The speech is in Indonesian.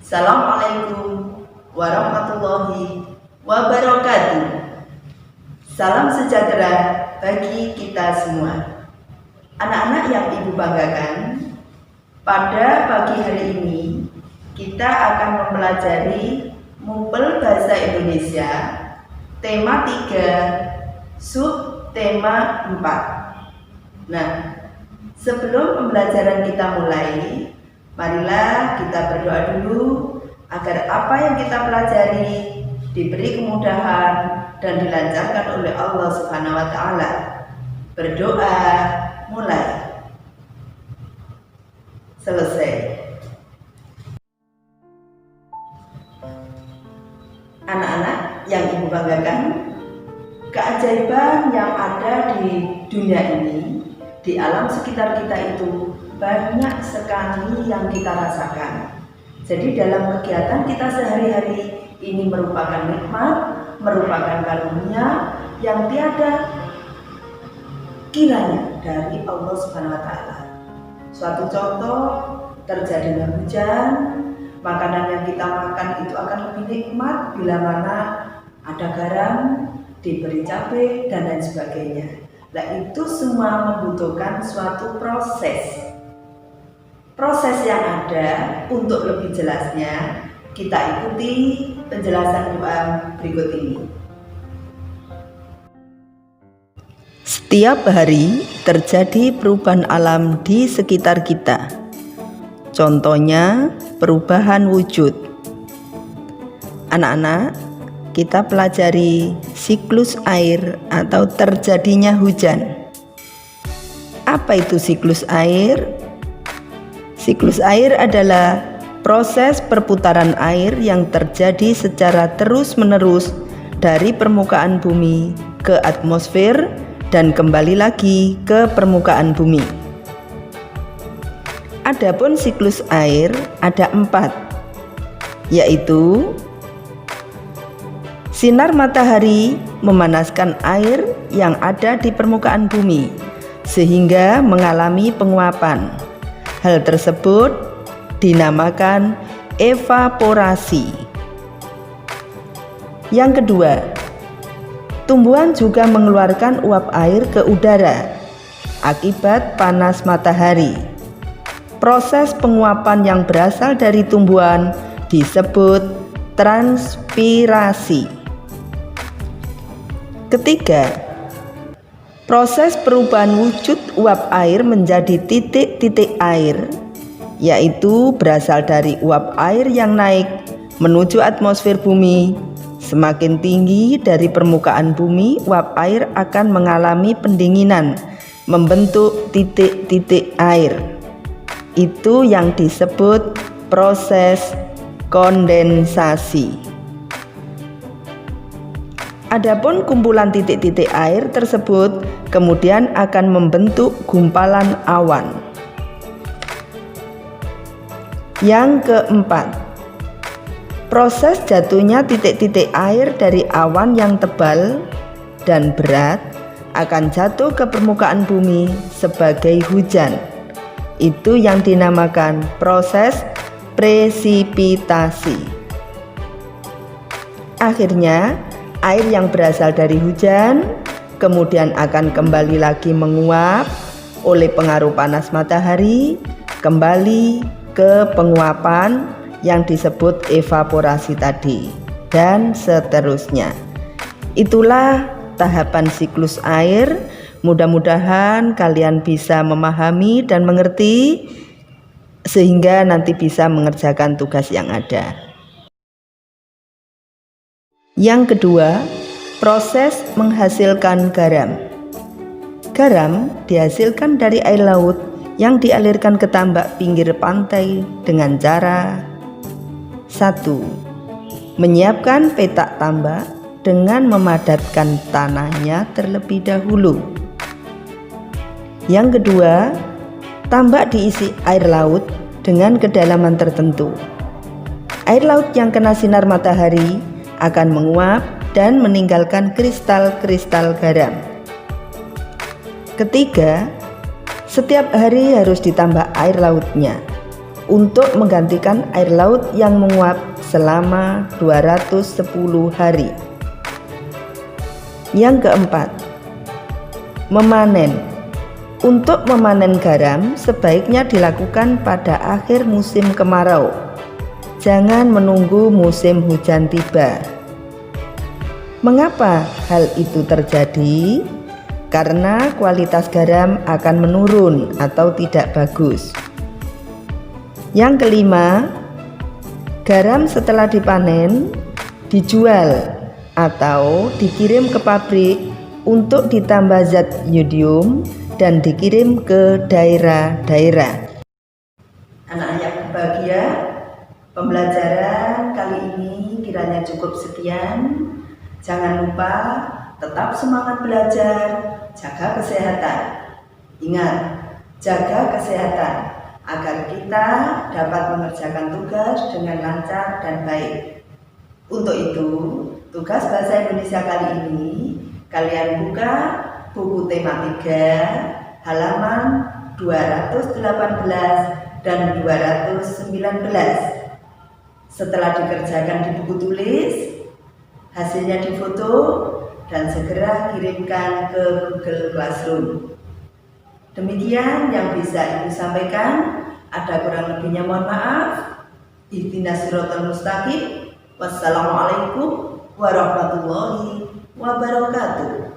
Assalamualaikum warahmatullahi wabarakatuh. Salam sejahtera bagi kita semua. Anak-anak yang Ibu banggakan, pada pagi hari ini kita akan mempelajari Mumpel Bahasa Indonesia tema 3, subtema 4. Nah, sebelum pembelajaran kita mulai, marilah kita berdoa dulu agar apa yang kita pelajari diberi kemudahan dan dilancarkan oleh Allah Subhanahu wa Ta'ala. Berdoa mulai. Selesai. Anak-anak yang Ibu banggakan, keajaiban yang ada di dunia ini, di alam sekitar kita itu banyak sekali yang kita rasakan. Jadi dalam kegiatan kita sehari-hari ini merupakan nikmat, merupakan karunia yang tiada kiranya dari Allah Subhanahu wa Ta'ala. Suatu contoh, terjadinya hujan, makanan yang kita makan itu akan lebih nikmat bila mana ada garam, diberi cabai dan lain sebagainya. Nah, itu semua membutuhkan suatu proses. Proses yang ada, untuk lebih jelasnya kita ikuti penjelasan doa berikut ini. Setiap hari terjadi perubahan alam di sekitar kita. Contohnya perubahan wujud. Anak-anak, kita pelajari siklus air atau terjadinya hujan. Apa itu siklus air? Siklus air adalah proses perputaran air yang terjadi secara terus-menerus dari permukaan bumi ke atmosfer dan kembali lagi ke permukaan bumi. Adapun siklus air ada 4, yaitu sinar matahari memanaskan air yang ada di permukaan bumi sehingga mengalami penguapan. Hal tersebut dinamakan evaporasi. Yang kedua, tumbuhan juga mengeluarkan uap air ke udara akibat panas matahari. Proses penguapan yang berasal dari tumbuhan disebut transpirasi. Ketiga, proses perubahan wujud uap air menjadi titik-titik air, yaitu berasal dari uap air yang naik menuju atmosfer bumi. Semakin tinggi dari permukaan bumi, uap air akan mengalami pendinginan, membentuk titik-titik air. Itu yang disebut proses kondensasi. Adapun kumpulan titik-titik air tersebut kemudian akan membentuk gumpalan awan. Yang keempat, proses jatuhnya titik-titik air dari awan yang tebal dan berat akan jatuh ke permukaan bumi sebagai hujan. Itu yang dinamakan proses presipitasi. Akhirnya, air yang berasal dari hujan kemudian akan kembali lagi menguap oleh pengaruh panas matahari, kembali ke penguapan yang disebut evaporasi tadi, dan seterusnya. Itulah tahapan siklus air. Mudah-mudahan kalian bisa memahami dan mengerti sehingga nanti bisa mengerjakan tugas yang ada. Yang kedua, proses menghasilkan garam. Garam dihasilkan dari air laut yang dialirkan ke tambak pinggir pantai dengan cara 1. Menyiapkan petak tambak dengan memadatkan tanahnya terlebih dahulu. Yang kedua, tambak diisi air laut dengan kedalaman tertentu. Air laut yang kena sinar matahari akan menguap dan meninggalkan kristal-kristal garam. Ketiga, setiap hari harus ditambah air lautnya. untuk menggantikan air laut yang menguap selama 210 hari. Yang keempat, memanen. Untuk memanen garam sebaiknya dilakukan pada akhir musim kemarau. Jangan menunggu musim hujan tiba. Mengapa hal itu terjadi? Karena kualitas garam akan menurun atau tidak bagus. Yang kelima, garam setelah dipanen dijual atau dikirim ke pabrik untuk ditambah zat yodium dan dikirim ke daerah-daerah. Anak yang berbahagia, pembelajaran kali ini kiranya cukup sekian. Jangan lupa tetap semangat belajar, jaga kesehatan. Ingat, jaga kesehatan agar kita dapat mengerjakan tugas dengan lancar dan baik. Untuk itu, tugas bahasa Indonesia kali ini, kalian buka buku tema 3, halaman 218 dan 219. Setelah dikerjakan di buku tulis, hasilnya difoto dan segera kirimkan ke Google Classroom. Demikian yang bisa Ibu sampaikan. Ada kurang lebihnya mohon maaf. Ihdinas siratal mustaqim. Wassalamualaikum warahmatullahi wabarakatuh.